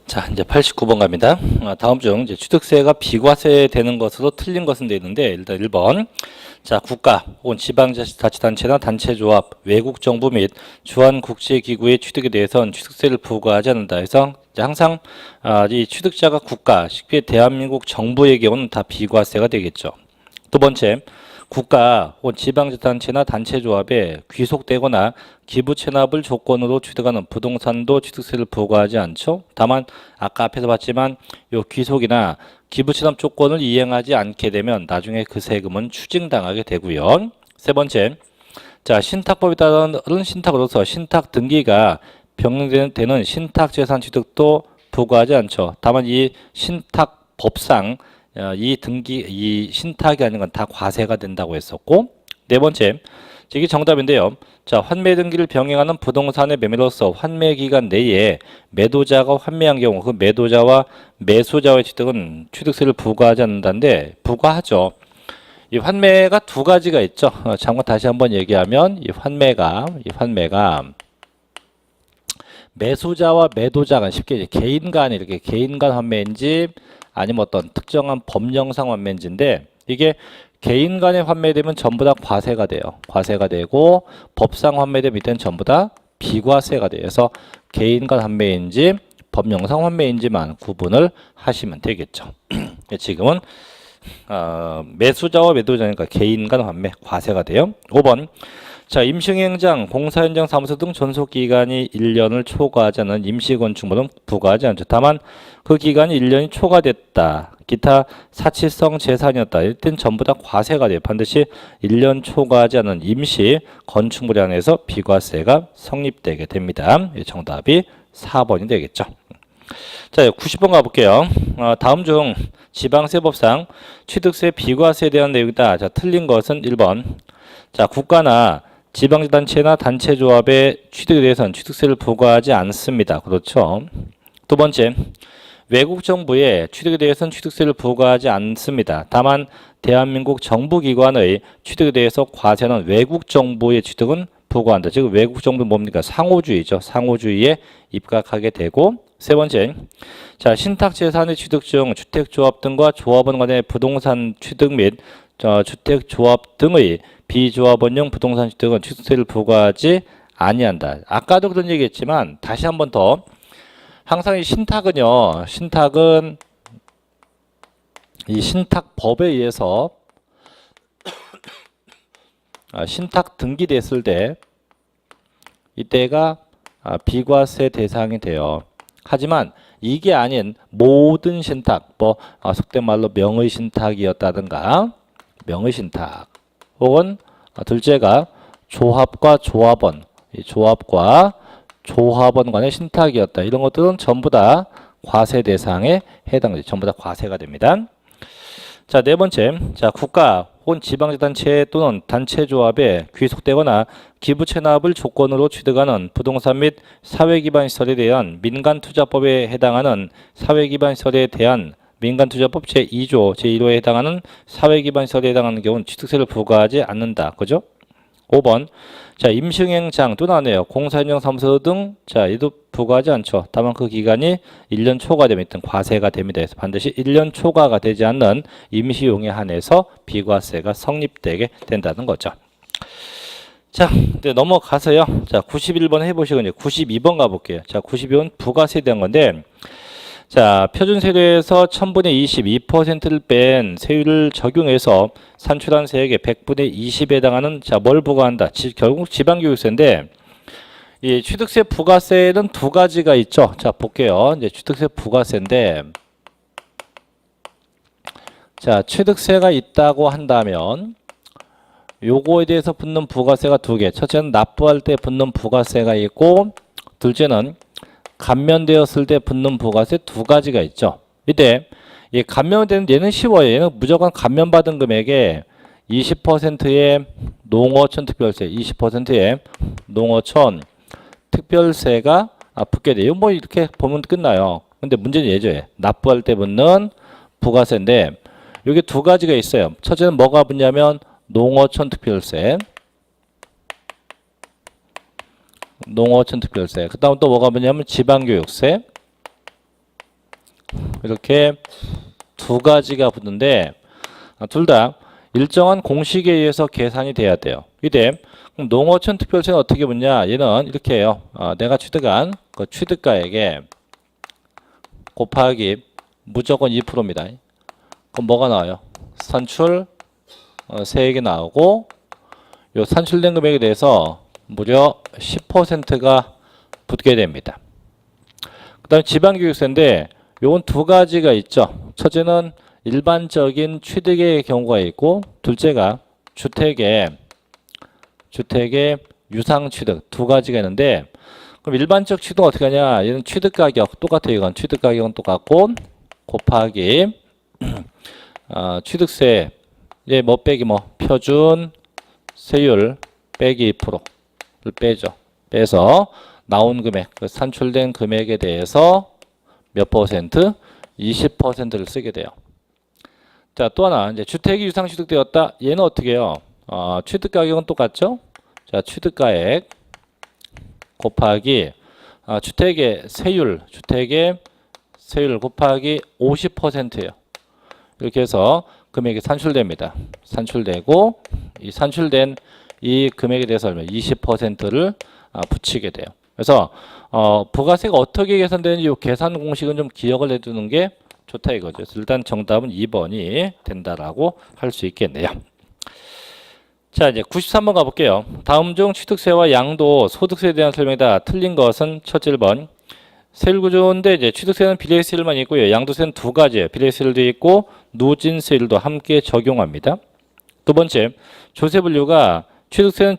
자, 이제 89번 갑니다. 다음 중 이제 취득세가 비과세 되는 것으로 틀린 것은 되어 있는데, 일단 1번. 자, 국가 혹은 지방자치단체나 단체조합, 외국 정부 및 주한 국제기구의 취득에 대해서는 취득세를 부과하지 않는다. 그래서 이제 항상 이 취득자가 국가, 쉽게 대한민국 정부의 경우는 다 비과세가 되겠죠. 두 번째, 국가 혹은 지방자치단체나 단체조합에 귀속되거나 기부 체납을 조건으로 취득하는 부동산도 취득세를 부과하지 않죠. 다만 아까 앞에서 봤지만 요 귀속이나 기부 체납 조건을 이행하지 않게 되면 나중에 그 세금은 추징당하게 되고요. 세 번째, 자, 신탁법에 따른 신탁으로서 신탁 등기가 변경되는 신탁재산 취득도 부과하지 않죠. 다만 이 신탁법상 이 신탁이 아닌 건 다 과세가 된다고 했었고, 네 번째, 이게 정답인데요. 자, 환매 등기를 병행하는 부동산의 매매로서 환매 기간 내에 매도자가 환매한 경우 그 매도자와 매수자의 취득은 취득세를 부과하지 않는다는데 부과하죠. 이 환매가 두 가지가 있죠. 잠깐 다시 한번 얘기하면 이 환매가 매수자와 매도자가 쉽게 이제 개인 간 이렇게 개인 간 환매인지 아니면 어떤 특정한 법령상 환매인지인데, 이게 개인 간에 환매되면 전부 다 과세가 돼요. 과세가 되고 법상 환매되면 이때는 전부 다 비과세가 돼요. 그래서 개인 간 환매인지 법령상 환매인지만 구분을 하시면 되겠죠. 지금은 매수자와 매도자니까 개인 간 환매 과세가 돼요. 5번. 자, 임시행장, 공사현장 사무소 등 존속기간이 1년을 초과하지 않은 임시건축물은 부과하지 않죠. 다만 그 기간이 1년이 초과됐다. 기타 사치성 재산이었다. 이때는 전부 다 과세가 돼요. 반드시 1년 초과하지 않은 임시 건축물에 한해서 비과세가 성립되게 됩니다. 정답이 4번이 되겠죠. 자, 90번 가볼게요. 다음 중 지방세법상 취득세 비과세에 대한 내용이다. 자, 틀린 것은 1번. 자, 국가나 지방자치단체나 단체조합의 취득에 대해서는 취득세를 부과하지 않습니다. 그렇죠. 두 번째, 외국 정부의 취득에 대해서는 취득세를 부과하지 않습니다. 다만 대한민국 정부기관의 취득에 대해서 과세는 외국 정부의 취득은 부과한다. 즉 외국 정부는 뭡니까? 상호주의죠. 상호주의에 입각하게 되고, 세 번째, 자, 신탁재산의 취득 중 주택조합 등과 조합원 간의 부동산 취득 및 주택조합 등의 비조합원용 부동산 취득은 취득세를 부과하지 아니한다. 아까도 그런 얘기했지만 다시 한 번 더, 항상 이 신탁은 이 신탁법에 의해서 신탁 등기됐을 때 이때가 비과세 대상이 돼요. 하지만 이게 아닌 모든 신탁, 속된 말로 명의신탁이었다든가 명의신탁, 혹은 둘째가 조합과 조합원, 조합과 조합원 간의 신탁이었다. 이런 것들은 전부 다 과세 대상에 해당돼요. 전부 다 과세가 됩니다. 자, 네 번째, 자, 국가 혹은 지방자치단체 또는 단체조합에 귀속되거나 기부 체납을 조건으로 취득하는 부동산 및 사회기반시설에 대한 민간투자법에 해당하는 사회기반시설에 대한 민간투자법 제2조 제1호에 해당하는 사회기반시설에 해당하는 경우는 취득세를 부과하지 않는다. 그죠? 5번. 자, 임시행장 또 나오네요. 공사현장 사무소 등, 자, 얘도 부과하지 않죠. 다만 그 기간이 1년 초과되면 일단 과세가 됩니다. 그래서 반드시 1년 초과가 되지 않는 임시용에 한해서 비과세가 성립되게 된다는 거죠. 자, 이제 넘어가서요. 자, 91번 해보시고 이제 92번 가볼게요. 자, 92번 부가세에 대한 건데, 자, 표준세율에서 1000분의 22%를 뺀 세율을 적용해서 산출한 세액의 100분의 20에 해당하는, 자, 뭘 부과한다? 결국 지방교육세인데, 이 취득세 부가세는 두 가지가 있죠. 자, 볼게요. 이제 취득세 부가세인데, 자, 취득세가 있다고 한다면 요거에 대해서 붙는 부가세가 두 개. 첫째는 납부할 때 붙는 부가세가 있고, 둘째는 감면되었을 때 붙는 부가세 두 가지가 있죠. 이때 이 감면되는 얘는 쉬워요. 얘는 무조건 감면받은 금액에 20%의 농어촌 특별세, 20%의 농어촌 특별세가 붙게 돼요. 뭐 이렇게 보면 끝나요. 근데 문제는 예죠. 납부할 때 붙는 부가세인데 여기 두 가지가 있어요. 첫째는 뭐가 붙냐면 농어촌 특별세. 농어촌 특별세. 그 다음 또 뭐가 뭐냐면 지방교육세. 이렇게 두 가지가 붙는데 둘 다 일정한 공식에 의해서 계산이 돼야 돼요. 이때 농어촌 특별세는 어떻게 붙냐? 얘는 이렇게 해요. 내가 취득한 그 취득가액에 곱하기 무조건 2%입니다. 그럼 뭐가 나와요? 산출 세액이 나오고 요 산출된 금액에 대해서 무려 10%가 붙게 됩니다. 그 다음에 지방교육세인데 요건 두 가지가 있죠. 첫째는 일반적인 취득의 경우가 있고 둘째가 주택의 유상취득 두 가지가 있는데 그럼 일반적 취득은 어떻게 하냐? 얘는 취득가격 똑같아요. 이건 취득가격은 똑같고 곱하기 취득세 뭐 빼기 표준 세율 빼기 2%를 빼죠. 빼서 나온 금액, 그 산출된 금액에 대해서 몇 퍼센트? 20%를 쓰게 돼요. 자, 또 하나, 이제 주택이 유상취득되었다. 얘는 어떻게 해요? 취득가격은 똑같죠? 자, 취득가액 곱하기 주택의 세율 곱하기 50%예요. 이렇게 해서 금액이 산출됩니다. 산출되고 이 산출된 이 금액에 대해서 20%를 붙이게 돼요. 그래서 부가세가 어떻게 계산되는지 이 계산 공식은 좀 기억을 해두는 게 좋다 이거죠. 그래서 일단 정답은 2번이 된다라고 할 수 있겠네요. 자, 이제 93번 가볼게요. 다음 중 취득세와 양도, 소득세에 대한 설명이다. 틀린 것은 첫째 1번. 세율 구조인데 이제 취득세는 비례세율만 있고요. 양도세는 두 가지예요. 비례세율도 있고 누진세율도 함께 적용합니다. 두 번째, 조세 분류가 취득세는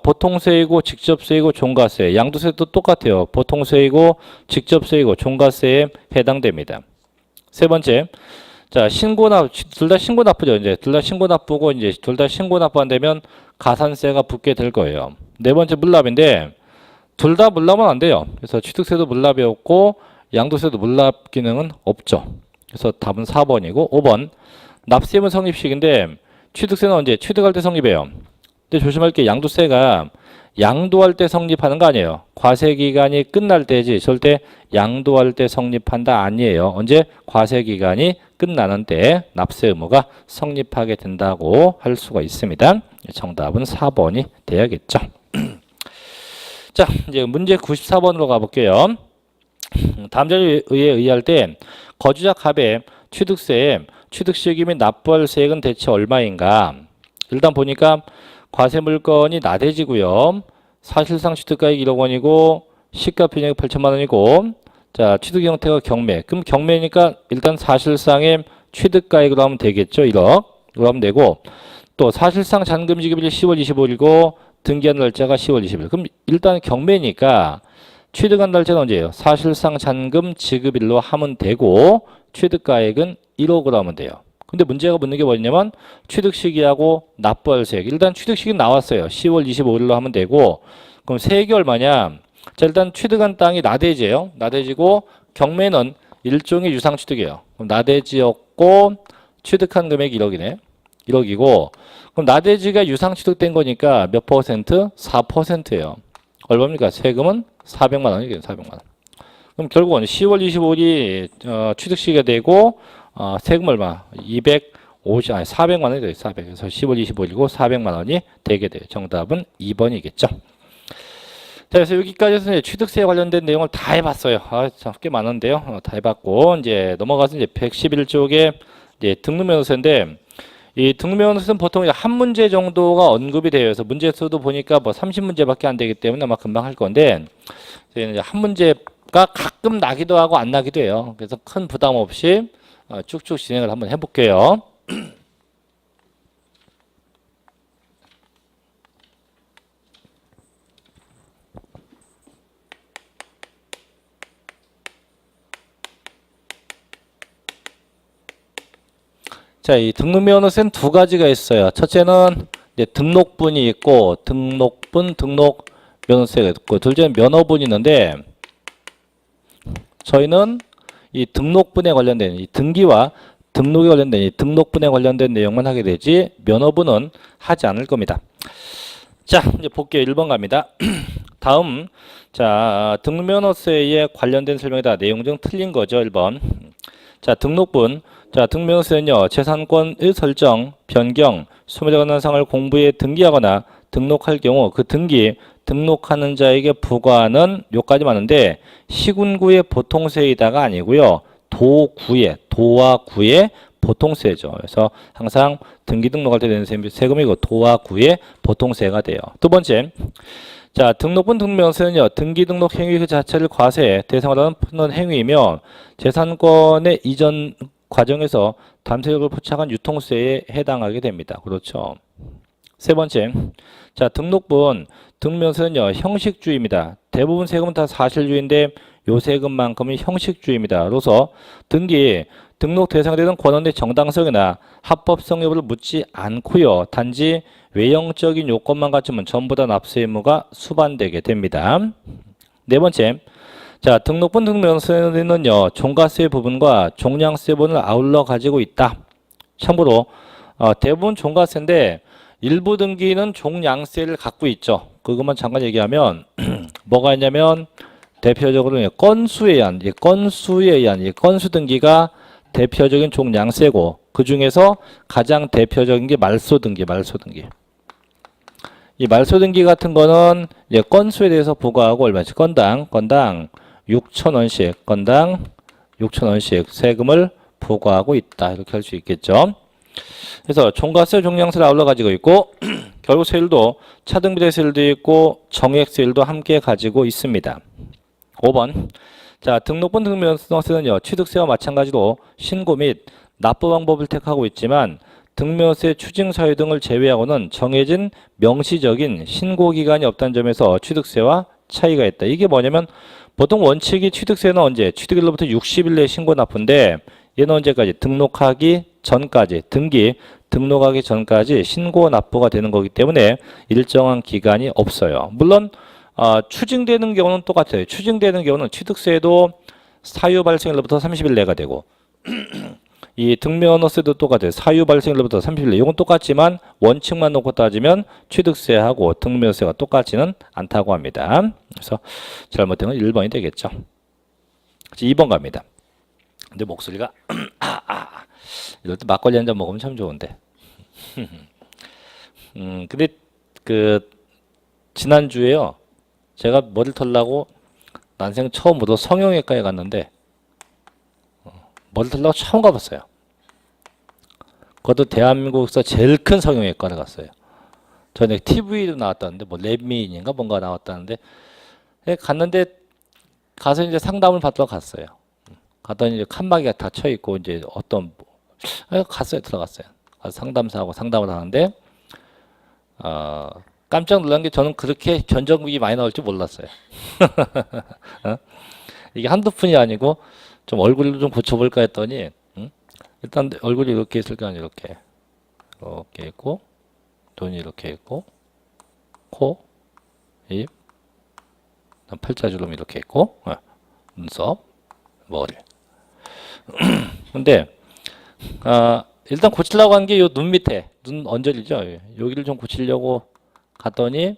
보통세이고 직접세이고 종가세, 양도세도 똑같아요. 보통세이고 직접세이고 종가세에 해당됩니다. 세 번째, 자, 둘 다 신고 납부죠. 이제 둘 다 신고 납부고 이제 둘 다 신고 납부 안 되면 가산세가 붙게 될 거예요. 네 번째 물납인데 둘 다 물납은 안 돼요. 그래서 취득세도 물납이 없고 양도세도 물납 기능은 없죠. 그래서 답은 4번이고 5번 납세의무 성립식인데 취득세는 언제? 취득할 때 성립해요. 근데 조심할 게 양도세가 양도할 때 성립하는 거 아니에요. 과세기간이 끝날 때지 절대 양도할 때 성립한다 아니에요. 언제? 과세기간이 끝나는 때 납세 의무가 성립하게 된다고 할 수가 있습니다. 정답은 4번이 돼야겠죠. 자, 이제 문제 94번으로 가볼게요. 다음 자료에 의할 때 거주자 갑의 취득세, 취득시기 및 납부할 세액은 대체 얼마인가? 일단 보니까 과세 물건이 나대지고요. 사실상 취득가액 1억 원이고 시가 변액 8천만 원이고 자, 취득 형태가 경매. 그럼 경매니까 일단 사실상의 취득가액으로 하면 되겠죠. 1억으로 하면 되고 또 사실상 잔금 지급일이 10월 25일이고 등기한 날짜가 10월 20일. 그럼 일단 경매니까 취득한 날짜는 언제예요? 사실상 잔금 지급일로 하면 되고 취득가액은 1억으로 하면 돼요. 근데 문제가 묻는 게 뭐냐면 취득 시기하고 납부할 세액. 일단 취득 시기 나왔어요. 10월 25일로 하면 되고 그럼 세액이 얼마냐? 자, 일단 취득한 땅이 나대지예요. 나대지고 경매는 일종의 유상 취득이에요. 그럼 나대지였고 취득한 금액이 1억이네. 1억이고 그럼 나대지가 유상 취득된 거니까 몇 퍼센트? 4%예요. 얼마입니까? 세금은 400만 원이겠네요. 400만 원. 그럼 결국은 10월 25일이 취득 시기가 되고 세금 얼마? 400만 원이 돼요. 400. 그래서 10월 25일이고 400만 원이 되게 돼요. 정답은 2번이겠죠. 자, 그래서 여기까지 해서 취득세에 관련된 내용을 다 해봤어요. 참 꽤 많은데요. 다 해봤고 이제 넘어가서 이제 111쪽에 이제 등록면허세인데 이 등록면허세는 보통 한 문제 정도가 언급이 되어 있어서 문제 수도 보니까 뭐 30문제밖에 안 되기 때문에 아마 금방 할 건데 이제 한 문제가 가끔 나기도 하고 안 나기도 해요. 그래서 큰 부담 없이 쭉쭉 진행을 한번 해볼게요. 자, 이 등록면허세는 두 가지가 있어요. 첫째는 이제 등록분이 있고 등록면허세가 있고 둘째는 면허분이 있는데 저희는 이 등록분에 관련된 이 등기와 등록에 관련된 이 등록분에 관련된 내용만 하게 되지 면허분은 하지 않을 겁니다. 자, 이제 볼게요. 1번 갑니다. 다음, 자, 등록면허세에 관련된 설명이다. 내용 중 틀린 거죠. 1번. 자, 등록분. 자, 등명세는요, 재산권의 설정, 변경, 소멸에 관한 사항을 공부에 등기하거나 등록할 경우 그 등록하는 자에게 부과하는 요까지 맞는데 시군구의 보통세이다가 아니고요. 도와 구의 보통세죠. 그래서 항상 등기 등록할 때 되는 세금이고 도와 구의 보통세가 돼요. 두 번째. 자, 등록분 등명세는요, 등기 등록 행위 그 자체를 과세 대상으로 하는 행위이며 재산권의 이전 과정에서 담세력을 포착한 유통세에 해당하게 됩니다. 그렇죠. 세 번째. 자, 등록분 등명세는요, 형식주의입니다. 대부분 세금은 다 사실주의인데 요 세금만큼은 형식주의입니다. 로서 등록 대상이 되는 권한의 정당성이나 합법성 여부를 묻지 않고요. 단지 외형적인 요건만 갖추면 전부 다 납세 의무가 수반되게 됩니다. 네 번째. 자, 등록분 등명세는요, 종가세 부분과 종량세 부분을 아울러 가지고 있다. 참고로 대부분 종가세인데 일부 등기는 종량세를 갖고 있죠. 그것만 잠깐 얘기하면 뭐가 있냐면 대표적으로 건수에 의한 건수 등기가 대표적인 종량세고 그 중에서 가장 대표적인 게 말소 등기. 이 말소 등기 같은 거는 이제 건수에 대해서 부과하고 얼마씩 건당 6,000원씩 세금을 부과하고 있다. 이렇게 할 수 있겠죠. 그래서 종가세, 종량세를 아울러 가지고 있고 결국 세율도 차등비례세율도 있고 정액세율도 함께 가지고 있습니다. 5번. 자, 등록분 등명세는요, 취득세와 마찬가지로 신고 및 납부 방법을 택하고 있지만 등명세, 추징사유 등을 제외하고는 정해진 명시적인 신고기간이 없다는 점에서 취득세와 차이가 있다. 이게 뭐냐면 보통 원칙이 취득세는 언제? 취득일로부터 60일 내에 신고 납부인데 얘는 언제까지? 등록하기 전까지 등록하기 전까지 신고 납부가 되는 거기 때문에 일정한 기간이 없어요. 물론 추징되는 경우는 똑같아요. 추징되는 경우는 취득세도 사유 발생일로부터 30일 내가 되고 이 등면허세도 똑같아요. 사유 발생일로부터 30일 내. 이건 똑같지만 원칙만 놓고 따지면 취득세하고 등면허세가 똑같지는 않다고 합니다. 그래서 잘못된 건 1번이 되겠죠. 2번 갑니다. 근데 목소리가 이럴 때 막걸리 한 잔 먹으면 참 좋은데. 근데 그 지난주에요. 제가 머리를 털라고 난생 처음으로 성형외과에 갔는데 머리를 털라고 처음 가봤어요. 그것도 대한민국에서 제일 큰 성형외과를 갔어요. 전에 TV도 나왔다는데 뭐 랩미인인가 뭔가 나왔다는데 갔는데 가서 이제 상담을 받으러 갔어요. 갔더니 이제 칸막이가 다 쳐 있고 이제 어떤 들어갔어요. 가서 상담사하고 상담을 하는데 깜짝 놀란 게 저는 그렇게 견적이 많이 나올 줄 몰랐어요. 이게 한두 푼이 아니고 좀 얼굴을 좀 고쳐볼까 했더니 일단 얼굴이 이렇게 있을 거 아니에요. 이렇게 있고 눈이 이렇게 있고 코, 입, 팔자주름 이렇게 있고 눈썹, 머리. 근데 일단 고치려고 한 게 요 눈 밑에 눈 언저리죠. 여기를 좀 고치려고 갔더니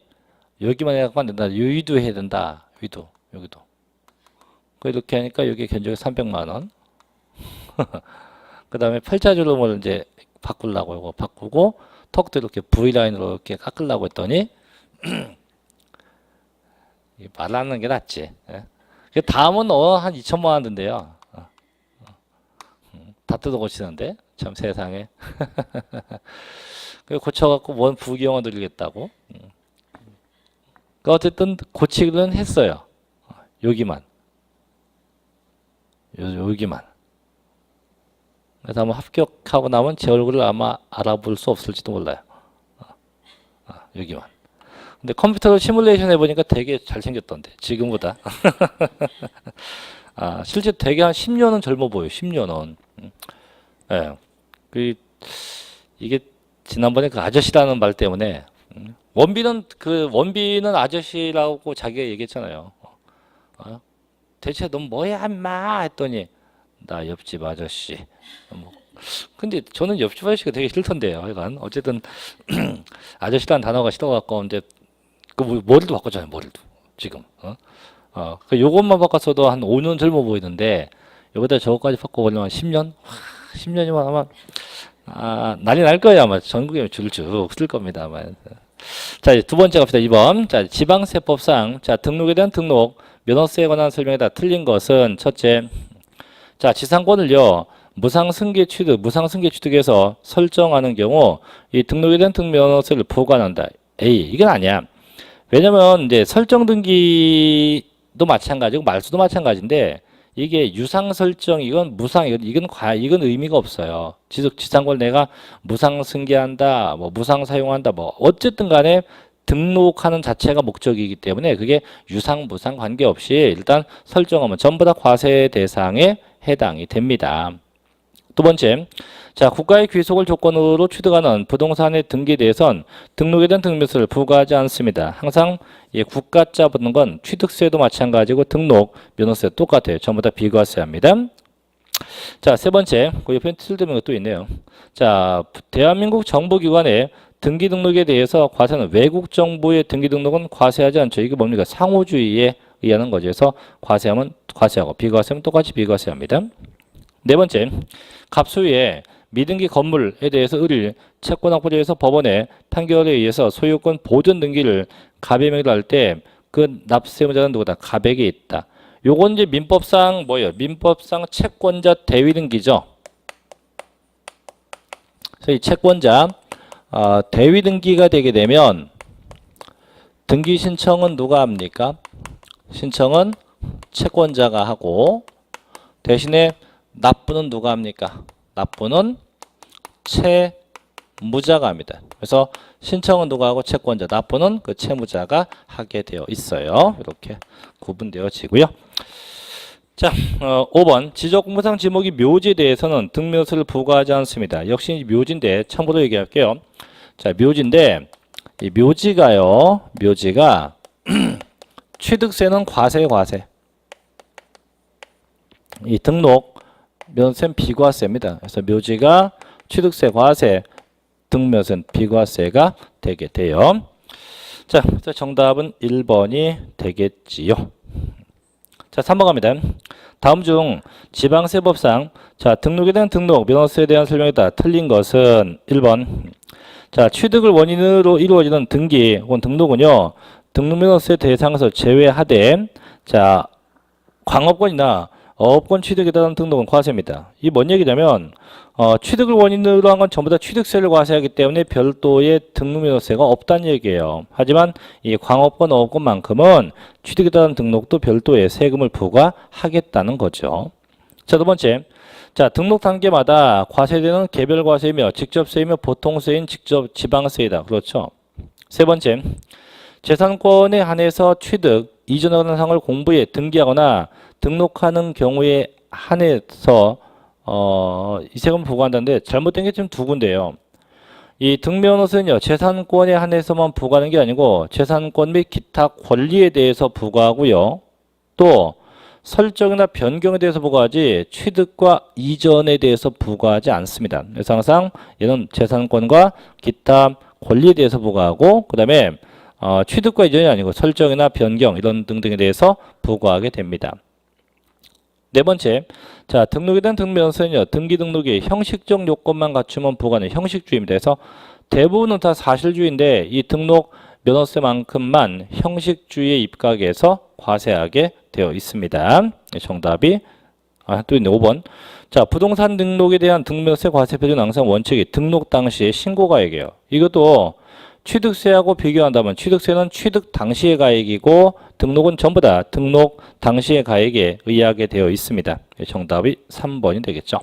여기만 해갖고 안 된다. 위도 해야 된다. 위도 여기도. 이렇게 하니까 여기 견적이 300만 원. 그 다음에 팔자주름을 이제 바꾸려고 이거 바꾸고 턱도 이렇게 V라인으로 이렇게 깎으려고 했더니 말하는 게 낫지. 다음은 한 2천만 원 든대요. 다 뜯어 고치는데 참 세상에. 고쳐갖고 원 부기형을 드리겠다고. 어쨌든 고치기는 했어요. 여기만. 그래서 아마 합격하고 나면 제 얼굴을 아마 알아볼 수 없을지도 몰라요. 여기만. 근데 컴퓨터로 시뮬레이션 해보니까 되게 잘생겼던데 지금보다. 실제 되게 한 10년은 젊어 보여요. 10년은. 이게 지난번에 그 아저씨라는 말 때문에 원빈은 아저씨라고 자기가 얘기했잖아요. 대체 넌 뭐야 인마 했더니 나 옆집 아저씨. 근데 저는 옆집 아저씨가 되게 싫던데요. 하여간 어쨌든 아저씨라는 단어가 싫어갖고 이제 그 머리도 바꿨잖아요. 머리도 지금. 요것만 바꿨어도 한 5년 젊어 보이는데 여기다 저거까지 바꿔보려면 10년? 10년이면 아마 난리 날 거예요. 아마 전국에 줄줄 쓸 겁니다. 아마. 자, 이제 두 번째 갑시다. 2번. 자, 지방세법상 자, 등록에 대한 등록 면허세에 관한 설명에다 틀린 것은 첫째. 자, 지상권을요. 무상승계 취득에서 설정하는 경우 이 등록에 대한 등면허세를 부과한다. A. 이건 아니야. 왜냐면 이제 설정 등기도 마찬가지고 말소도 마찬가지인데 이게 유상 설정 이건 이건 의미가 없어요. 지상권을 내가 무상 승계한다, 뭐 무상 사용한다, 뭐 어쨌든 간에 등록하는 자체가 목적이기 때문에 그게 유상 무상 관계없이 일단 설정하면 전부 다 과세 대상에 해당이 됩니다. 두 번째, 자, 국가의 귀속을 조건으로 취득하는 부동산의 등기에 대해선 등록에 대한 등록세를 부과하지 않습니다. 항상 국가자 붙는 건 취득세도 마찬가지고 등록, 면허세 똑같아요. 전부 다 비과세합니다. 자, 세 번째, 그 옆에 틀리는 것도 있네요. 자, 대한민국 정부기관의 등기 등록에 대해서 과세는 외국 정부의 등기 등록은 과세하지 않죠. 이게 뭡니까? 상호주의에 의하는 거죠. 그래서 과세하면 과세하고 비과세하면 똑같이 비과세합니다. 네 번째, 갑소유의 미등기 건물에 대해서 의뢰 채권확보자에서 법원의 판결에 의해서 소유권 보존 등기를 갑의 명의로 할 때 그 납세의무자는 누구다? 갑에게 있다. 요건 이제 민법상 뭐예요? 민법상 채권자 대위 등기죠. 그래서 이 채권자 대위 등기가 되게 되면 등기 신청은 누가 합니까? 신청은 채권자가 하고 대신에 납부는 누가 합니까? 납부는 채무자가 합니다. 그래서 신청은 누가 하고 채권자, 납부는 그 채무자가 하게 되어 있어요. 이렇게 구분되어지고요. 자, 5번 지적공무상 지목이 묘지에 대해서는 등면허세를 부과하지 않습니다. 역시 묘지인데 참고로 얘기할게요. 자, 묘지인데 이 묘지가 취득세는 과세. 이 등록 면세는 비과세입니다. 그래서 묘지가 취득세 과세, 등면세는 비과세가 되게 돼요. 자, 그래서 정답은 1번이 되겠지요. 자, 3번 갑니다. 다음 중 지방세법상 자, 등록에 대한 등록, 면허세에 대한 설명이다. 틀린 것은 1번. 자, 취득을 원인으로 이루어지는 등기 혹은 등록은요. 등록면허세 대상에서 제외하되 자, 광업권이나 어업권 취득에 따른 등록은 과세입니다. 이게 뭔 얘기냐면 취득을 원인으로 한 건 전부 다 취득세를 과세하기 때문에 별도의 등록면허세가 없다는 얘기예요. 하지만 이 광업권, 어업권만큼은 취득에 따른 등록도 별도의 세금을 부과하겠다는 거죠. 자, 두 번째. 자, 등록 단계마다 과세되는 개별과세이며 직접세이며 보통세인 직접 지방세이다. 그렇죠. 세 번째. 재산권에 한해서 취득, 이전하는 상을 공부에 등기하거나 등록하는 경우에 한해서 이 세금을 부과한다는데 잘못된 게 지금 두 군데예요. 이 등면허세는요. 재산권에 한해서만 부과하는 게 아니고 재산권 및 기타 권리에 대해서 부과하고요. 또 설정이나 변경에 대해서 부과하지 취득과 이전에 대해서 부과하지 않습니다. 그래서 항상 얘는 재산권과 기타 권리에 대해서 부과하고 그 다음에 취득과 이전이 아니고 설정이나 변경 이런 등등에 대해서 부과하게 됩니다. 네 번째, 자, 등록에 대한 등면허세는요, 등기 등록이 형식적 요건만 갖추면 부과하는 형식주의입니다. 그래서 대부분은 다 사실주의인데 이 등록 면허세만큼만 형식주의에 입각해서 과세하게 되어 있습니다. 정답이 또 있네 5번. 자, 부동산 등록에 대한 등면허세 과세 표준 항상 원칙이 등록 당시의 신고가액이에요. 이것도 취득세하고 비교한다면 취득세는 취득 당시의 가액이고 등록은 전부 다 등록 당시의 가액에 의하게 되어 있습니다. 정답이 3번이 되겠죠.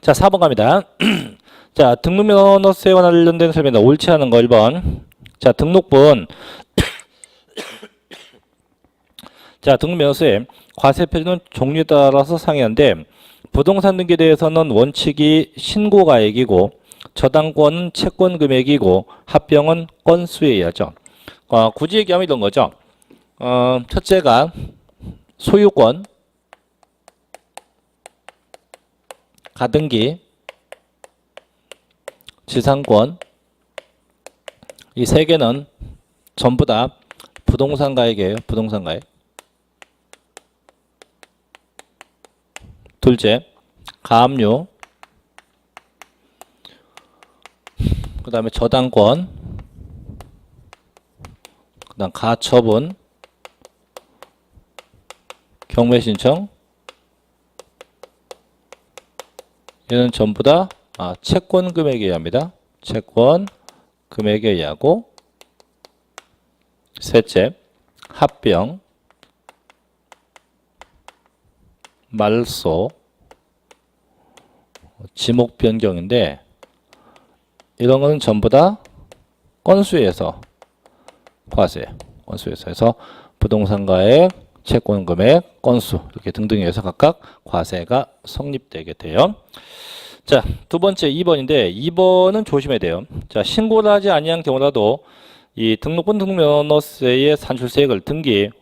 자, 4번 갑니다. 자, 등록면허세와 관련된 설명입니다. 옳지 않은 거 1번. 자, 등록분. 자, 등록면허세 과세 표준은 종류에 따라서 상이한데 부동산 등기에 대해서는 원칙이 신고가액이고 저당권은 채권 금액이고 합병은 건수에 의하죠. 굳이 얘기하면 이런 거죠. 첫째가 소유권, 가등기, 지상권 이 세 개는 전부 다 부동산 가액이에요. 부동산 가액. 둘째, 가압류. 그 다음에 저당권. 그 다음 가처분. 경매 신청. 얘는 전부 다 채권 금액에 의합니다. 채권 금액에 의하고. 셋째, 합병, 말소, 지목 변경인데 이런 거는 전부 다 건수에서 과세, 건수에서 해서 부동산 가액, 채권 금액, 건수 이렇게 등등에 의해서 각각 과세가 성립되게 돼요. 자, 두 번째 2번인데 2번은 조심해야 돼요. 자, 신고를 하지 아니한 경우라도 이 등록분 등록면허세의 산출세액을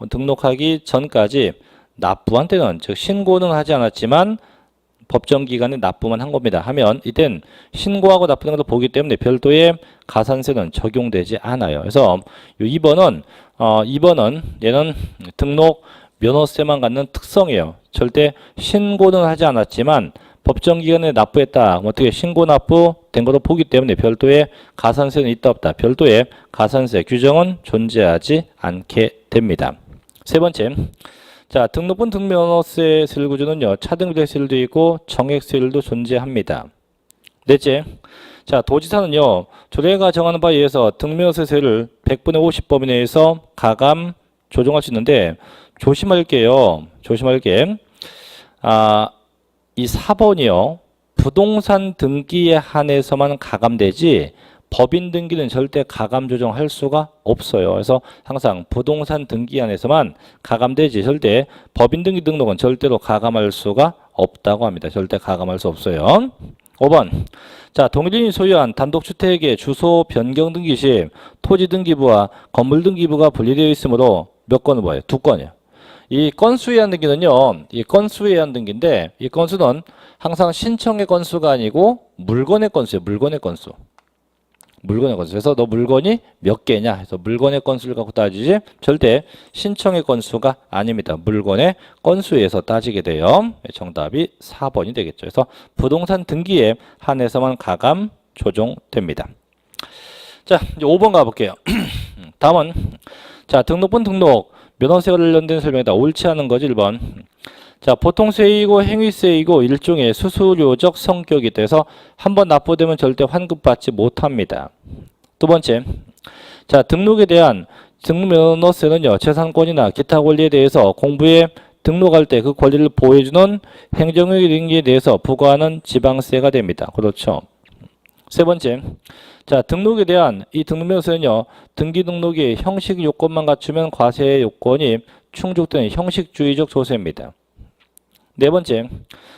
등록하기 전까지 납부한 때는, 즉 신고는 하지 않았지만 법정 기간에 납부만 한 겁니다. 하면 이땐 신고하고 납부된 것을 보기 때문에 별도의 가산세는 적용되지 않아요. 그래서 이 2번은 얘는 등록 면허세만 갖는 특성이에요. 절대 신고는 하지 않았지만 법정 기간에 납부했다. 어떻게 신고 납부된 것으로 보기 때문에 별도의 가산세는 있다 없다. 별도의 가산세 규정은 존재하지 않게 됩니다. 세 번째, 자, 등록분 등록면허세 세율구조는요, 차등비례 세율도 있고 정액 세율도 존재합니다. 넷째, 자, 도지사는요, 조례가 정하는 바에 의해서 등록면허세 세율을 100분의 50 범위 내에서 가감 조정할 수 있는데 조심할 게요. 조심할 게 이 4번이요. 부동산 등기에 한해서만 가감되지 법인 등기는 절대 가감 조정할 수가 없어요. 그래서 항상 부동산 등기 안에서만 가감되지 절대 법인 등기 등록은 절대로 가감할 수가 없다고 합니다. 절대 가감할 수 없어요. 5번. 자, 동일인이 소유한 단독주택의 주소 변경 등기 시 토지 등기부와 건물 등기부가 분리되어 있으므로 몇 건은 뭐예요? 2건이에요. 이 건수에 의한 등기는요, 이 건수에 의한 등기인데, 이 건수는 항상 신청의 건수가 아니고 물건의 건수예요. 물건의 건수. 물건의 건수. 그래서 너 물건이 몇 개냐 해서 물건의 건수를 갖고 따지지 절대 신청의 건수가 아닙니다. 물건의 건수에서 따지게 돼요. 정답이 4번이 되겠죠. 그래서 부동산 등기에 한해서만 가감 조정됩니다. 자, 이제 5번 가볼게요. 다음은 자, 등록분 등록 면허세와 관련된 설명이다. 옳지 않은 거지 1번. 자, 보통세이고 행위세이고 일종의 수수료적 성격이 돼서 한번 납부되면 절대 환급받지 못합니다. 두 번째, 자, 등록에 대한 등록면허세는요, 재산권이나 기타 권리에 대해서 공부에 등록할 때 그 권리를 보호해주는 행정의 등기에 대해서 부과하는 지방세가 됩니다. 그렇죠. 세 번째, 자, 등록에 대한 이 등록면허세는요, 등기 등록이 형식 요건만 갖추면 과세의 요건이 충족되는 형식주의적 조세입니다. 네 번째,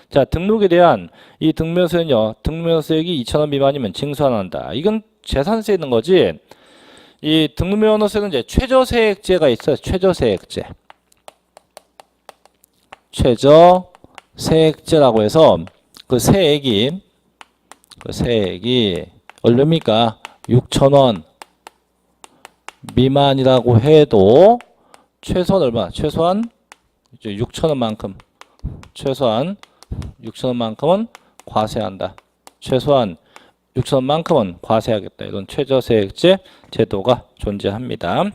자, 등록에 대한 이 등록면허세는요, 등록면허세액이 2,000원 미만이면 징수 안 한다. 이건 재산세에 있는 거지. 이 등록면허세는 이제 최저세액제가 있어요. 최저세액제. 최저세액제라고 해서 그 세액이 얼마입니까? 6,000원 미만이라고 해도 최소한 얼마? 최소한 이제 6,000원만큼 최소한 6,000원만큼은 과세한다. 최소한 6,000원만큼은 과세하겠다. 이런 최저세액제 제도가 존재합니다.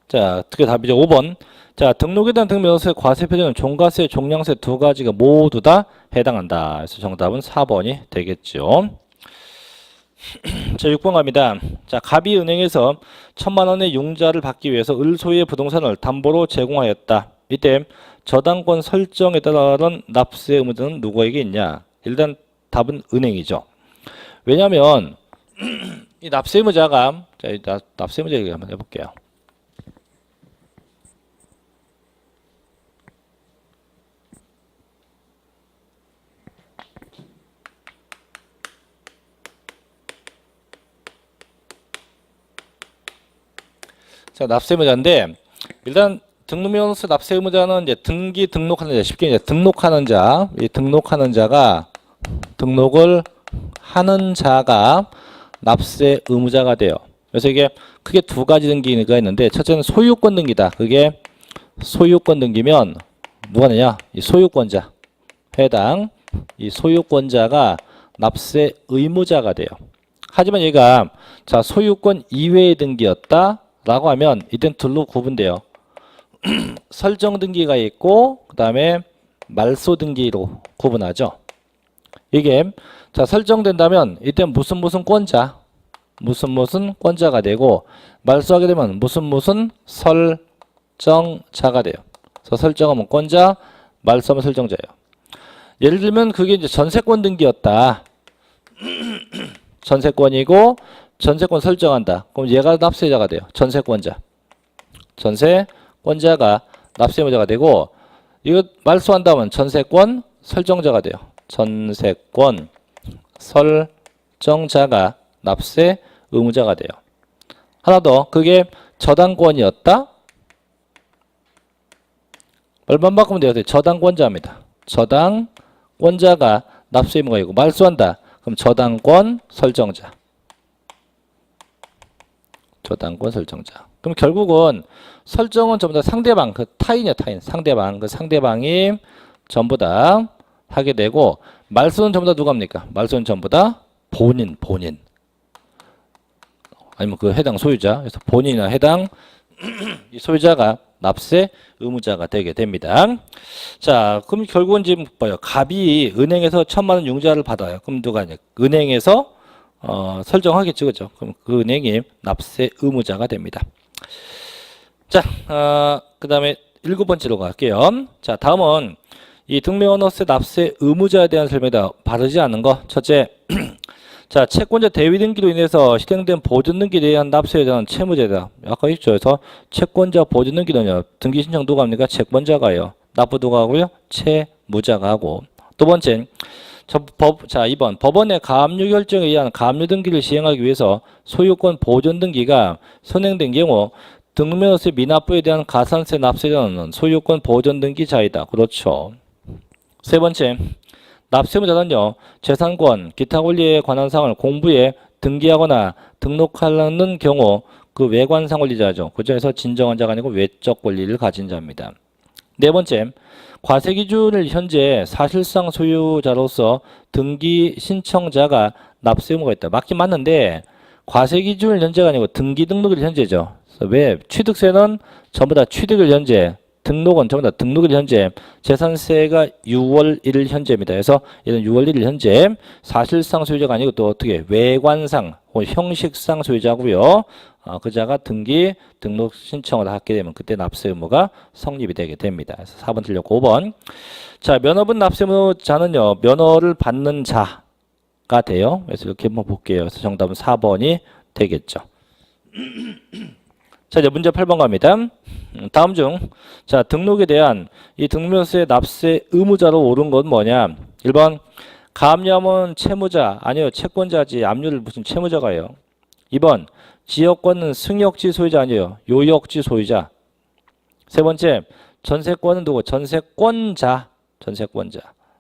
자, 어떻게 답이죠? 5번. 자, 등록에 대한 등록면허세, 과세 표준은 종가세, 종량세 두 가지가 모두 다 해당한다. 그래서 정답은 4번이 되겠죠. 자, 6번 갑니다. 자, 갑이 은행에서 1,000만 원의 융자를 받기 위해서 을소유의 부동산을 담보로 제공하였다. 이때 저당권 설정에 따른 납세 의무자는 누구에게 있냐? 일단 답은 은행이죠. 왜냐하면 이 납세 의무자가, 자, 납세 의무자 얘기 한번 해볼게요. 자, 납세 의무자인데 일단 등록면허세 납세 의무자는 이제 등기 등록하는 자, 쉽게 이제 등록하는 자, 이 등록하는 자가 등록을 하는 자가 납세 의무자가 돼요. 그래서 이게 크게 두 가지 등기가 있는데 첫째는 소유권 등기다. 그게 소유권 등기면 누가 내냐? 이 소유권자. 해당 이 소유권자가 납세 의무자가 돼요. 하지만 얘가 자 소유권 이외의 등기였다 라고 하면 이땐 둘로 구분돼요. 설정 등기가 있고 그 다음에 말소 등기로 구분하죠. 이게 자 설정된다면 이땐 무슨 권자 무슨 권자가 되고 말소하게 되면 무슨 설정자가 돼요. 그래서 설정하면 권자, 말소하면 설정자예요. 예를 들면 그게 이제 전세권 등기였다. 전세권이고 전세권 설정한다. 그럼 얘가 납세자가 돼요. 전세권자. 전세권자가 납세의무자가 되고 이거 말소한다면 전세권 설정자가 돼요. 전세권 설정자가 납세 의무자가 돼요. 하나 더 그게 저당권이었다. 얼마 바꾸면 돼요. 저당권자입니다. 저당권자가 납세 의무가 있고 말소한다. 그럼 저당권 설정자. 저당권 설정자. 그럼 결국은 설정은 전부 다 상대방, 그 타인이야, 타인. 상대방. 그 상대방이 전부 다 하게 되고 말소는 전부 다 누가 합니까? 말소는 전부 다 본인. 아니면 그 해당 소유자. 그래서 본인이나 해당 이 소유자가 납세 의무자가 되게 됩니다. 자, 그럼 결국은 지금 봐요. 갑이 은행에서 1,000만 원 융자를 받아요. 그럼 누가 하냐? 은행에서 설정하겠죠, 그죠? 그럼 그 은행이 납세 의무자가 됩니다. 자, 그 다음에 7번째로 갈게요. 자, 다음은 이 등명언어세 납세 의무자에 대한 설명이다. 바르지 않은 거. 첫째, 자, 채권자 대위 등기로 인해서 실행된 보존 등기에 대한 납세에 대한 채무자다. 아까 있죠. 그래서 채권자 보존 등기는요. 등기 신청 누가 합니까? 채권자가요. 납부 누가 하고요? 채무자가 하고. 두 번째, 자, 2번. 법원의 가압류 결정에 의한 가압류 등기를 시행하기 위해서 소유권 보존 등기가 선행된 경우 등록면허세 미납부에 대한 가산세 납세자는 소유권 보존 등기자이다. 그렇죠. 세 번째, 납세의무자는요. 재산권, 기타 권리에 관한 사항을 공부에 등기하거나 등록하는 경우 그 외관상 권리자죠. 그중에서 진정한 자가 아니고 외적 권리를 가진 자입니다. 네 번째, 과세기준을 현재 사실상 소유자로서 등기 신청자가 납세 의무가 있다. 맞긴 맞는데 과세기준을 현재가 아니고 등기 등록일 현재죠. 왜? 취득세는 전부 다 취득일 현재, 등록은 전부 다 등록일 현재, 재산세가 6월 1일 현재입니다. 그래서 얘는 6월 1일 현재 사실상 소유자가 아니고 또 어떻게 외관상 혹은 형식상 소유자고요. 그 자가 등기 등록 신청을 하게 되면 그때 납세 의무가 성립이 되게 됩니다. 그래서 4번 틀렸고 5번. 자, 면허분 납세 의무자는요. 면허를 받는 자가 돼요. 그래서 이렇게 한번 볼게요. 그래서 정답은 4번이 되겠죠. 자, 이제 문제 8번 갑니다. 다음 중, 자, 등록에 대한 이 등록세 납세 의무자로 오른 건 뭐냐? 1번, 가압류하면 채무자, 아니요, 채권자지, 압류를 무슨 채무자가요. 2번, 지역권은 승역지 소유자 아니에요, 요역지 소유자. 세 번째, 전세권은 누구? 전세권자.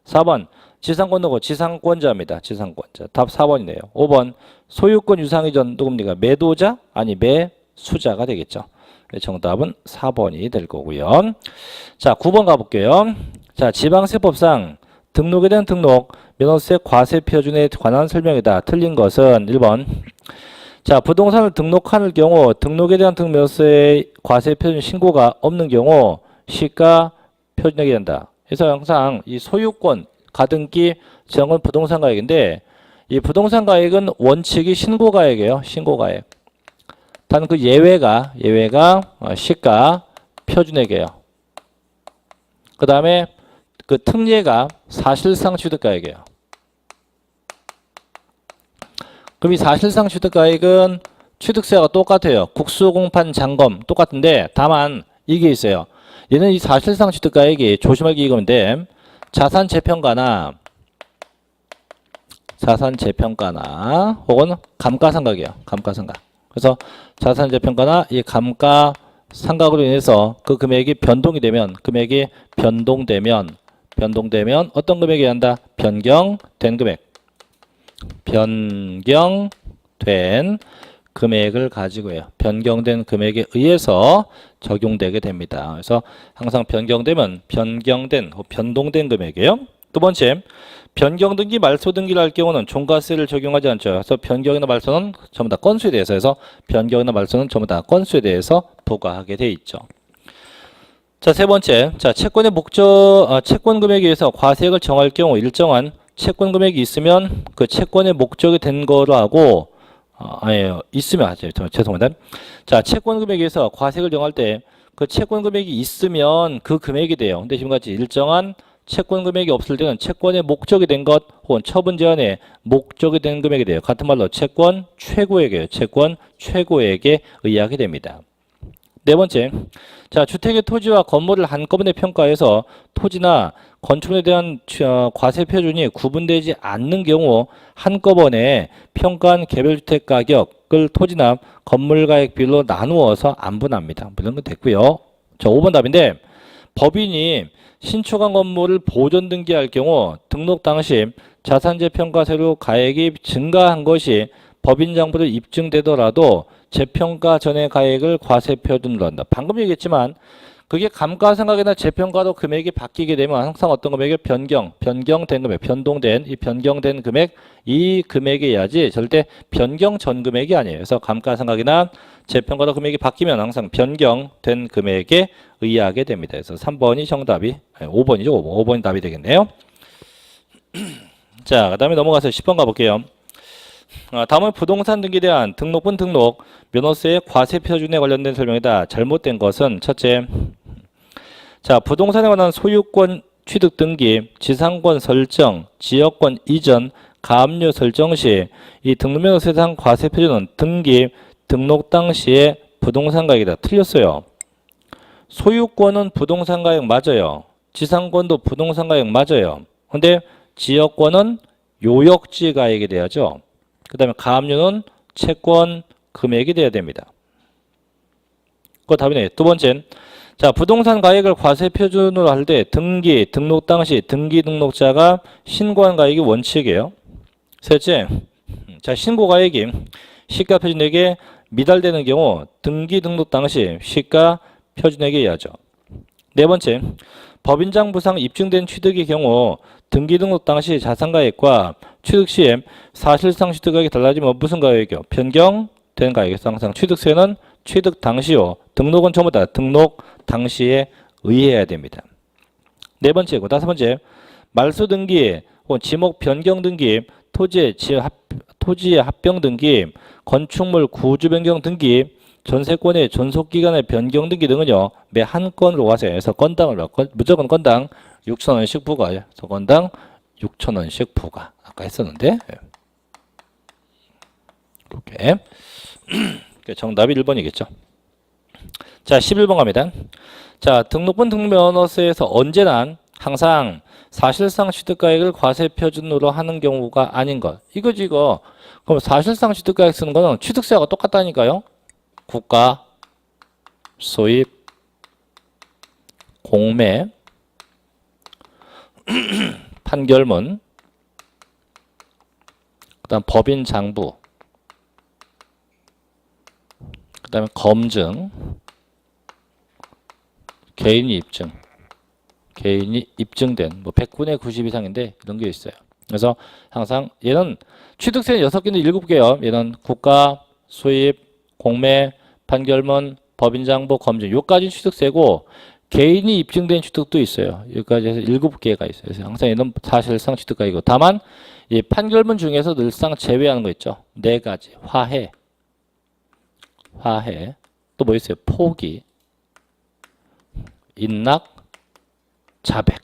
4번, 지상권 누구? 지상권자입니다. 지상권자. 답 4번이네요. 5번, 소유권 유상 이전 누굽니까? 매도자? 아니, 매수자가 되겠죠. 정답은 4번이 될 거고요. 자, 9번 가볼게요. 자, 지방세법상 등록에 대한 등록, 면허세 과세 표준에 관한 설명이다. 틀린 것은 1번. 자, 부동산을 등록할 경우 등록에 대한 등록세 과세 표준 신고가 없는 경우 시가 표준액이 된다. 그래서 항상 이 소유권 가등기 정은 부동산 가액인데 이 부동산 가액은 원칙이 신고가액이에요. 신고가액. 단 그 예외가 시가 표준액이에요. 그 다음에 그 특례가 사실상 취득가액이에요. 그럼 이 사실상 취득가액은 취득세가 똑같아요. 국수공판 잔금 똑같은데 다만 이게 있어요. 얘는 이 사실상 취득가액이 조심할 게 이건데 자산재평가나 혹은 감가상각이에요. 감가상각. 그래서 자산재평가나 이 감가상각으로 인해서 그 금액이 변동이 되면 어떤 금액이 한다? 변경된 금액. 변경된 금액을 가지고 해요. 변경된 금액에 의해서 적용되게 됩니다. 그래서 항상 변경되면 변경된, 변동된 금액이에요. 두 번째, 변경 등기, 말소 등기를 할 경우는 종가세를 적용하지 않죠. 그래서 변경이나 말소는 전부 다 건수에 대해서 해서 변경이나 말소는 전부 다 건수에 대해서 부과하게 돼 있죠. 자, 세 번째, 자, 채권의 목적, 채권 금액에 의해서 과세액을 정할 경우 일정한 채권 금액이 있으면 그 채권의 목적이 된 거로 하고, 아니에요. 있으면 하죠. 죄송합니다. 자, 채권 금액에 의해서 과세액을 정할 때 그 채권 금액이 있으면 그 금액이 돼요. 근데 지금같이 일정한 채권 금액이 없을 때는 채권의 목적이 된 것 혹은 처분 제한의 목적이 된 금액이 돼요. 같은 말로 채권 최고액이에요. 채권 최고액에 의하게 됩니다. 네 번째, 자, 주택의 토지와 건물을 한꺼번에 평가해서 토지나 건축물에 대한 과세 표준이 구분되지 않는 경우 한꺼번에 평가한 개별주택 가격을 토지나 건물 가액 비율로 나누어서 안분합니다. 이런 건 됐고요. 자, 5번 답인데 법인이 신축한 건물을 보존 등기할 경우 등록 당시 자산재 평가세로 가액이 증가한 것이 법인 장부로 입증되더라도 재평가 전의 가액을 과세 표준으로 한다. 방금 얘기했지만 그게 감가상각이나 재평가로 금액이 바뀌게 되면 항상 어떤 금액이 변경된 금액, 변동된 이 변경된 금액, 이 금액에 의하지 절대 변경 전 금액이 아니에요. 그래서 감가상각이나 재평가로 금액이 바뀌면 항상 변경된 금액에 의하게 됩니다. 그래서 3번이 정답이, 5번이죠. 5번이 답이 되겠네요. 자, 그 다음에 넘어가서 10번 가볼게요. 다음은 부동산 등기에 대한 등록분 등록, 면허세의 과세 표준에 관련된 설명이다. 잘못된 것은 첫째, 자, 부동산에 관한 소유권 취득 등기, 지상권 설정, 지역권 이전, 가압류 설정 시 이 등록면허세에 대한 과세 표준은 등기, 등록 당시의 부동산 가액이다. 틀렸어요. 소유권은 부동산 가액 맞아요. 지상권도 부동산 가액 맞아요. 근데 지역권은 요역지 가액이 돼야죠. 그 다음에 가압류는 채권 금액이 돼야 됩니다. 그거 답이네. 두 번째, 자, 부동산 가액을 과세 표준으로 할 때 등기, 등록 당시 등기 등록자가 신고한 가액이 원칙이에요. 셋째, 자, 신고 가액이 시가 표준액에 미달되는 경우 등기 등록 당시 시가 표준액에 의하죠. 네 번째, 법인장 부상 입증된 취득의 경우 등기 등록 당시 자산가액과 취득 시에 사실상 취득가액이 달라지면 무슨 가액이요? 변경된 가액에서 항상 취득세는 취득 당시요. 등록은 전부 다 등록 당시에 의해야 됩니다. 네 번째고 다섯 번째, 말소 등기 혹은 지목 변경 등기, 토지의 합병 등기, 건축물 구주 변경 등기, 전세권의 존속기간의 변경 등기 등은요, 매 한 건으로 과세해서 건당을 무조건 건당 6,000원씩 부과해요. 그래서 건당 6,000원씩 부과. 아까 했었는데. 이렇게. 정답이 1번이겠죠. 자, 11번 갑니다. 자, 등록분 등록면허세에서 언제나 항상 사실상 취득가액을 과세 표준으로 하는 경우가 아닌 것. 이거지, 이거. 그럼 사실상 취득가액 쓰는 거는 취득세하고 똑같다니까요. 국가, 소입, 공매, 판결문, 그 다음 법인 장부, 그 다음에 검증, 개인이 입증, 개인이 입증된 뭐 100분의 90 이상인데 이런 게 있어요. 그래서 항상 얘는 취득세는 6개인데 7개요. 얘는 국가, 수입, 공매, 판결문, 법인장부, 검증 요까지 취득세고 개인이 입증된 취득도 있어요. 여기까지 해서 7개가 있어요. 그래서 항상 얘는 사실상 취득가이고 다만 이 판결문 중에서 늘상 제외하는 거 있죠. 4가지. 화해. 또 뭐 있어요? 포기, 인락, 자백.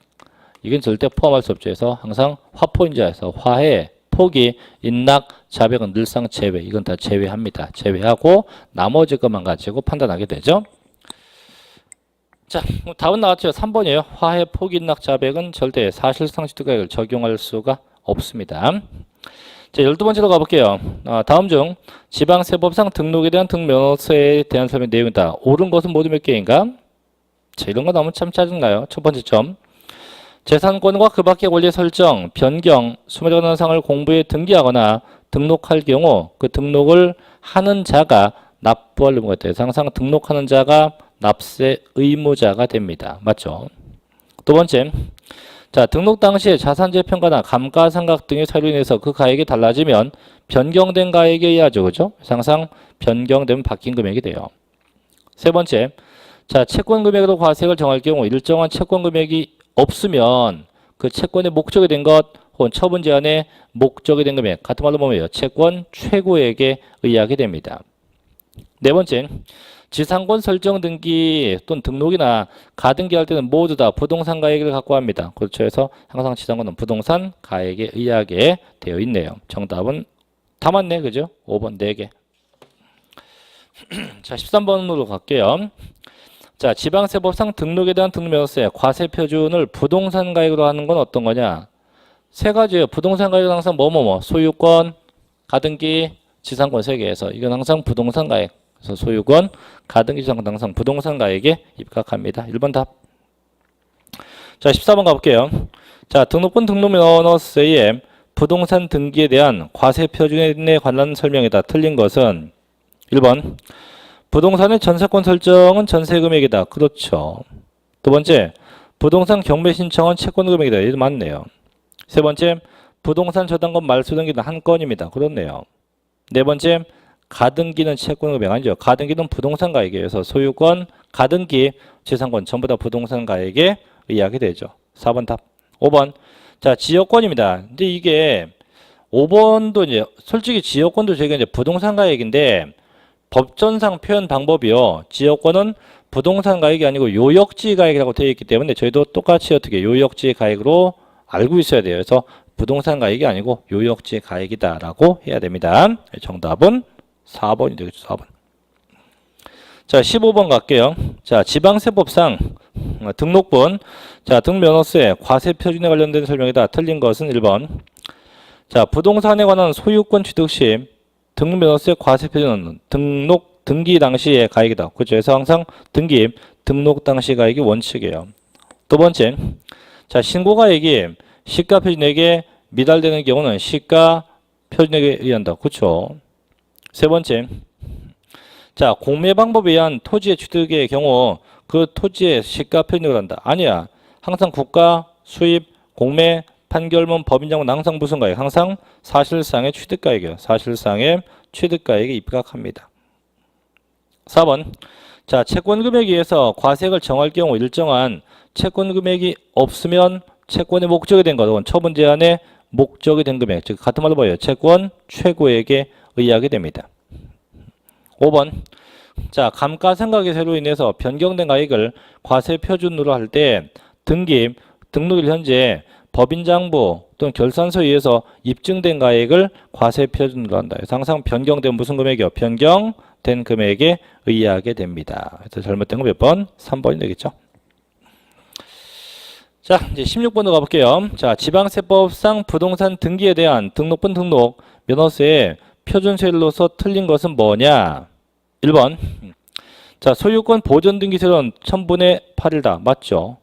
이건 절대 포함할 수 없죠. 그래서 항상 화포인자에서 화해, 포기, 인락, 자백은 늘상 제외. 이건 다 제외합니다. 제외하고 나머지 것만 가지고 판단하게 되죠. 자, 답은 나왔죠. 3번이에요. 화해, 포기, 인락, 자백은 절대 사실상 취득가액을 적용할 수가 없습니다. 자, 12번째로 가볼게요. 다음 중 지방세법상 등록에 대한 등록면허세에 대한 설명 내용이다. 옳은 것은 모두 몇 개인가? 자, 이런 거 나오면 참 짜증나요. 첫 번째 점. 재산권과 그 밖의 권리 설정, 변경, 수매적 현상을 공부에 등기하거나 등록할 경우 그 등록을 하는 자가 납부할 의무가 돼요. 항상 등록하는 자가 납세 의무자가 됩니다. 맞죠? 두 번째, 자, 등록 당시에 자산재평가나 감가상각 등의 사유로 인해서 그 가액이 달라지면 변경된 가액에 의하죠. 그죠? 항상 변경되면 바뀐 금액이 돼요. 세 번째, 자, 채권 금액으로 과세액을 정할 경우 일정한 채권 금액이 없으면 그 채권의 목적이 된 것 혹은 처분 제한의 목적이 된 금액, 같은 말로 보면 채권 최고액에 의하게 됩니다. 네 번째, 지상권 설정 등기 또는 등록이나 가등기 할 때는 모두 다 부동산 가액을 갖고 합니다. 그렇죠. 해서 항상 지상권은 부동산 가액에 의하게 되어 있네요. 정답은 다 맞네. 그죠? 5번 4개. 자, 13번으로 갈게요. 자, 지방세법상 등록에 대한 등록면허세 과세 표준을 부동산 가액으로 하는 건 어떤 거냐? 세 가지예요. 부동산 가액은 항상 소유권, 가등기, 지상권 3개에서 이건 항상 부동산 가액. 그래서 소유권, 가등기, 지상권 항상 부동산 가액에 입각합니다. 1번 답. 자, 14번 가볼게요. 자, 등록분 등록면허세의 부동산 등기에 대한 과세 표준에 관한 설명이다. 틀린 것은 1번 부동산의 전세권 설정은 전세금액이다. 그렇죠. 두 번째, 부동산 경매 신청은 채권금액이다. 이거 맞네요. 세 번째, 부동산 저당권 말소 등기는 한 건입니다. 그렇네요. 네 번째, 가등기는 채권금액 아니죠. 가등기는 부동산 가액이에요. 그래서 소유권, 가등기, 지상권 전부 다 부동산 가액에 의하게 되죠. 4번 답. 5번. 자, 지역권입니다. 근데 이게 5번도 이제 솔직히 지역권도 저희가 이제 부동산 가액인데 법전상 표현 방법이요. 지역권은 부동산 가액이 아니고 요역지 가액이라고 되어 있기 때문에 저희도 똑같이 어떻게 요역지 가액으로 알고 있어야 돼요. 그래서 부동산 가액이 아니고 요역지 가액이다라고 해야 됩니다. 정답은 4번이 되겠죠. 4번. 자, 15번 갈게요. 자, 지방세법상 등록분, 자, 등록면허세 과세 표준에 관련된 설명이다. 틀린 것은 1번. 자, 부동산에 관한 소유권 취득 시 등록면허세 과세 표준은 등기 당시의 가액이다. 그렇죠. 그래서 항상 등록 당시 가액이 원칙이에요. 두 번째, 자, 신고가액이 시가 표준액에 미달되는 경우는 시가 표준액에 의한다. 그렇죠. 세 번째, 자, 공매 방법에 의한 토지의 취득의 경우 그 토지의 시가 표준액을 한다. 아니야. 항상 국가, 수입, 공매, 판결문, 법인장부 항상 무슨 가액? 항상 사실상의 취득가액이에요. 사실상의 취득가액에 입각합니다. 4번. 자, 채권금액에 의해서 과세액을 정할 경우 일정한 채권금액이 없으면 채권의 목적이 된 것, 혹은 처분 제한의 목적이 된 금액, 즉 같은 말로 봐요. 채권 최고액에 의하게 됩니다. 5번. 자, 감가상각의 세로 인해서 변경된 가액을 과세 표준으로 할 때 등록일 현재 법인장부 또는 결산서에 의해서 입증된 가액을 과세 표준으로 한다. 그래서 항상 변경된 무슨 금액이요? 변경된 금액에 의하게 됩니다. 그래서 잘못된 거 몇 번? 3번이 되겠죠. 자, 이제 16번으로 가볼게요. 자, 지방세법상 부동산 등기에 대한 등록분 등록 면허세의 표준세율로서 틀린 것은 뭐냐? 1번. 자, 소유권 보존 등기세율은 1000분의 8이다. 맞죠?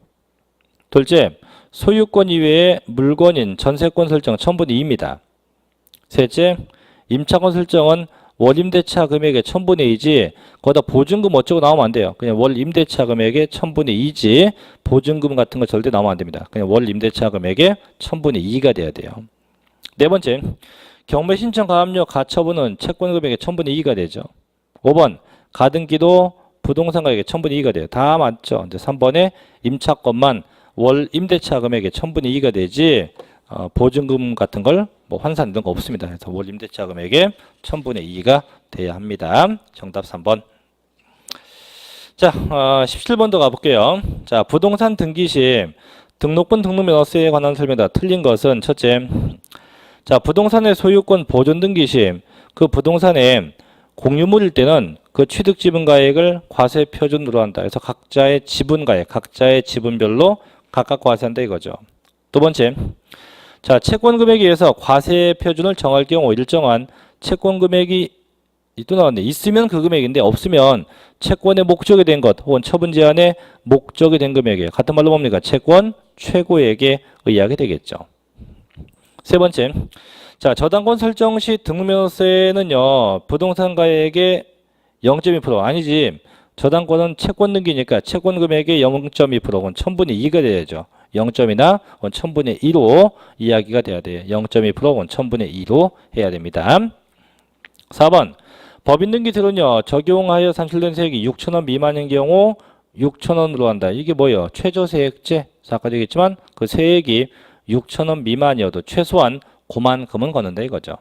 둘째, 소유권 이외의 물건인 전세권 설정 1000분의 2입니다. 셋째, 임차권 설정은 월임대차 금액의 1000분의 2지 거기다 보증금 어쩌고 나오면 안 돼요. 그냥 월임대차 금액의 1000분의 2지 보증금 같은 거 절대 나오면 안 됩니다. 그냥 월임대차 금액의 1000분의 2가 돼야 돼요. 네 번째, 경매 신청 가압류 가처분은 채권 금액의 1000분의 2가 되죠. 5번, 가등기도 부동산 가액의 1000분의 2가 돼요. 다 맞죠. 근데 3번에 임차권만 월 임대차 금액의 1000분의 2가 되지 보증금 같은 걸 뭐 환산 이런 거 없습니다. 그래서 월 임대차 금액의 1000분의 2가 돼야 합니다. 정답 3번. 자, 17번도 가볼게요. 자, 부동산 등기 시 등록분 등록면허세에 관한 설명이다. 틀린 것은 첫째, 자, 부동산의 소유권 보존 등기 시 그 부동산의 공유물일 때는 그 취득 지분가액을 과세 표준으로 한다. 그래서 각자의 지분가액, 각자의 지분별로 각각 과세한다 이거죠. 두 번째, 자, 채권 금액에 의해서 과세 표준을 정할 경우 일정한 채권 금액이 또 나왔네. 있으면 그 금액인데 없으면 채권의 목적이 된 것 혹은 처분 제한의 목적이 된 금액에 같은 말로 뭡니까? 채권 최고액에 의하게 되겠죠. 세 번째, 자, 저당권 설정 시 등록면허세는요, 부동산 가액의 0.2% 아니지. 저당권은 채권 등기니까 채권 금액의 0.2%는 1000분의 2가 돼야죠. 0.2나 1000분의 2로 이야기가 돼야 돼요. 0.2%는 1000분의 2로 해야 됩니다. 4번 법인 등기세로는요, 적용하여 산출된 세액이 6,000원 미만인 경우 6,000원으로 한다. 이게 뭐예요? 최저세액제. 아까도 얘기했지만 그 세액이 6,000원 미만이어도 최소한 그만큼은 걷는다 이거죠.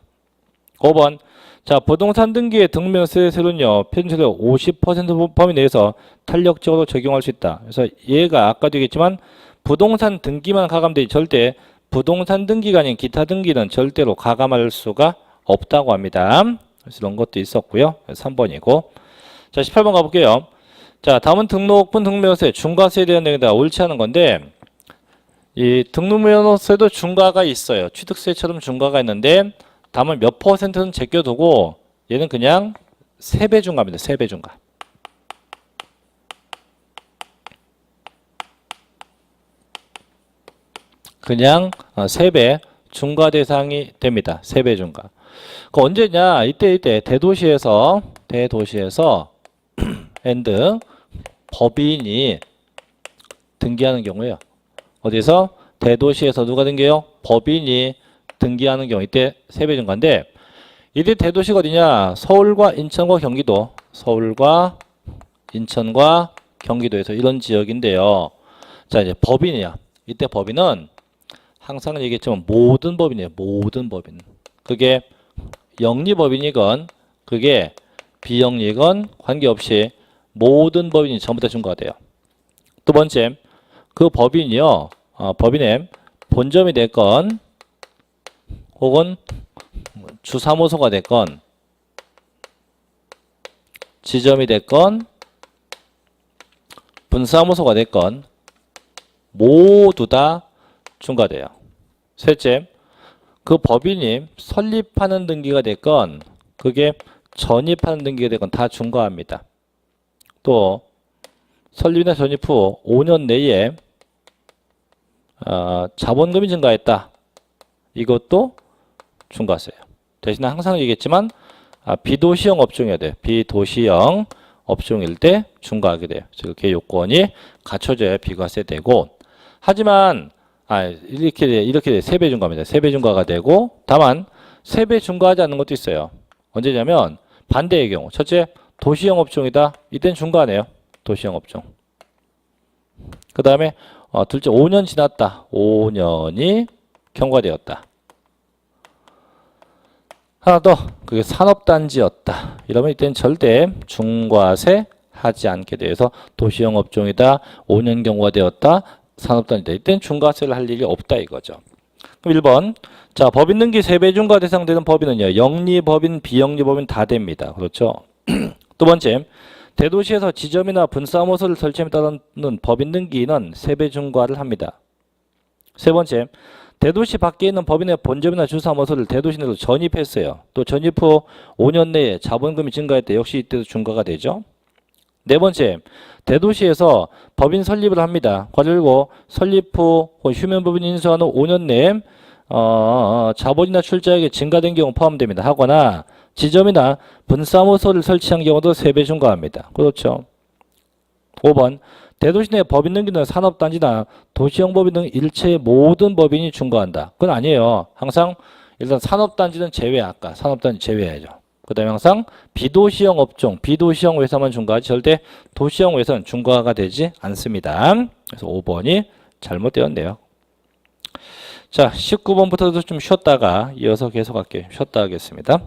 5번 자, 부동산 등기의 등록면허세로는요, 편세로 50% 범위 내에서 탄력적으로 적용할 수 있다. 그래서 얘가 아까도 얘기했지만 부동산 등기만 가감되지 절대 부동산 등기가 아닌 기타 등기는 절대로 가감할 수가 없다고 합니다. 그래서 이런 것도 있었고요. 3번이고. 자, 18번 가볼게요. 자, 다음은 등록분 등록면허세 중과세에 대한 내용이다. 옳지 않은 건데 이 등록면허세도 중과가 있어요. 취득세처럼 중과가 있는데 다만 몇 퍼센트는 제껴두고 얘는 그냥 3배 중과입니다. 3배 중과. 그냥 3배 중과 대상이 됩니다. 3배 중과. 그 언제냐? 이때 대도시에서 and 법인이 등기하는 경우에요. 어디서? 대도시에서 누가 등기해요? 법인이 등기하는 경우 이때 3배 중과인데 이때 대도시가 어디냐? 서울과 인천과 경기도. 서울과 인천과 경기도에서 이런 지역인데요. 자, 이제 법인이야. 이때 법인은 항상 얘기했지만 모든 법인이에요. 모든 법인. 그게 영리법인이건 그게 비영리건 관계없이 모든 법인이 전부 다 중과가 돼요. 두 번째, 그 법인이요. 법인의 본점이 됐건 혹은 주사무소가 됐건 지점이 됐건 분사무소가 됐건 모두 다 중과돼요. 셋째, 그 법인이 설립하는 등기가 됐건 그게 전입하는 등기가 됐건 다 중과합니다. 또 설립이나 전입 후 5년 내에 자본금이 증가했다. 이것도 중과세예요. 대신에 항상 얘기했지만 비도시형 업종이어야 돼요. 비도시형 업종일 때 중과하게 돼요. 즉 그 요건이 갖춰져야 비과세 되고 하지만 이렇게 돼 3배 중과입니다. 3배 중과가 되고 다만 3배 중과하지 않는 것도 있어요. 언제냐면 반대의 경우. 첫째, 도시형 업종이다. 이땐 중과하네요. 도시형 업종. 그 다음에 둘째, 5년 지났다. 5년이 경과되었다. 하나 더, 그게 산업단지였다. 이러면 이때는 절대 중과세 하지 않게 돼서 도시형 업종이다. 5년 경과되었다. 산업단지다. 이때는 중과세를 할 일이 없다 이거죠. 그럼 1번. 자, 법인 등기 3배 중과 대상되는 법인은요. 영리법인, 비영리법인 다 됩니다. 그렇죠? 두 번째, 대도시에서 지점이나 분사무소를 설치함에 따른 법인 등기는 3배 중과를 합니다. 세 번째, 대도시 밖에 있는 법인의 본점이나 주사무소를 대도시 내로 전입했어요. 또 전입 후 5년 내에 자본금이 증가할 때 역시 이때도 중과가 되죠. 네 번째, 대도시에서 법인 설립을 합니다. 괄호 설립 후 휴면법인 인수한 후 5년 내에 자본이나 출자액이 증가된 경우 포함됩니다. 하거나 지점이나 분사무소를 설치한 경우도 3배 중과합니다. 그렇죠. 5번, 대도시 내 법인 등기는 산업단지나 도시형 법인 등 일체의 모든 법인이 중과한다. 그건 아니에요. 항상 일단 산업단지는 제외, 아까 산업단지 제외해야죠. 그 다음에 항상 비도시형 업종, 비도시형 회사만 중과하지 절대 도시형 회사는 중과가 되지 않습니다. 그래서 5번이 잘못되었네요. 자, 19번부터도 좀 쉬었다가 이어서 계속 할게요. 쉬었다 하겠습니다.